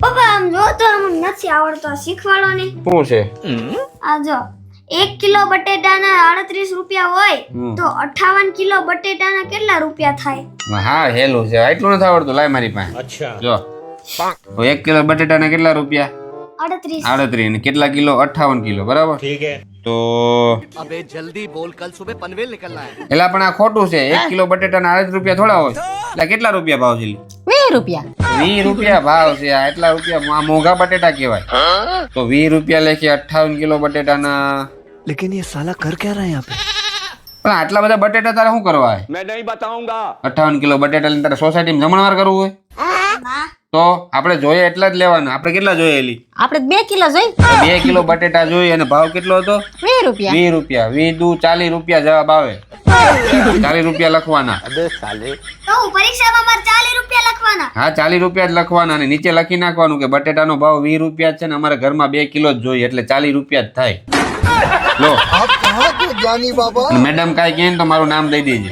પપ્પા આમ જો તો આમ નથી આવડતો, શીખવાડો ને. શું છે? આ જો 1 કિલો બટેટાના 38 રૂપિયા હોય તો 58 કિલો બટેટાના કેટલા રૂપિયા થાય? હા હેલું છે, એટલું નથી આવડતું. લાય મારી પાસે. જો 1 કિલો બટેટાના કેટલા રૂપિયા? 38. 38. અને કેટલા કિલો? 58 કિલો. બરાબર. તો अबे जल्दी बोल, कल सुबह पनवेल निकलना है. એલા પણ આ ખોટું છે. 1 કિલો બટેટાના 38 રૂપિયા થોડા હોય. એટલે કેટલા રૂપિયા ભાવ છે? 20 રૂપિયા. 20 રૂપિયા ભાવ છે. આ એટલા રૂપિયા મોંઘા બટેટા કહેવાય. તો 20 રૂપિયા લેખે 58 કિલો બટેટાના. लेकिन ये साला कर क्या रहा है यहाँ पे? પણ આટલા બધા બટેટા તારે શું કરવા? मैं नहीं बताऊंगा. 58 કિલો બટેટા લઈને તારે સોસાયટીમાં જમણવાર કરવું હોય? ના. તો આપણે જોઈએ એટલા જ લેવાના. આપણે કેટલા જોઈએ એલી? આપણે 2 કિલો જોઈ. 2 કિલો બટેટા જોઈએ અને ભાવ કેટલો હતો? 20 રૂપિયા. 20 રૂપિયા. 20 દુ 40 રૂપિયા જવાબ આવે. 40 રૂપિયા લખવાના. તો હું પરીક્ષામાં મારે 40 રૂપિયા લખવાના. હા 40 રૂપિયા જ લખવાના અને નીચે લખી નાખવાનું કે બટેટાનો ભાવ 20 રૂપિયા જ છે ને અમારા ઘરમાં 2 કિલો જ જોઈએ એટલે 40 રૂપિયા જ થાય. લો आप कहाँ थे ज्ञानी बाबा? મેડમ કાંઈ કહે ને તો મારું નામ દઈ દેજે.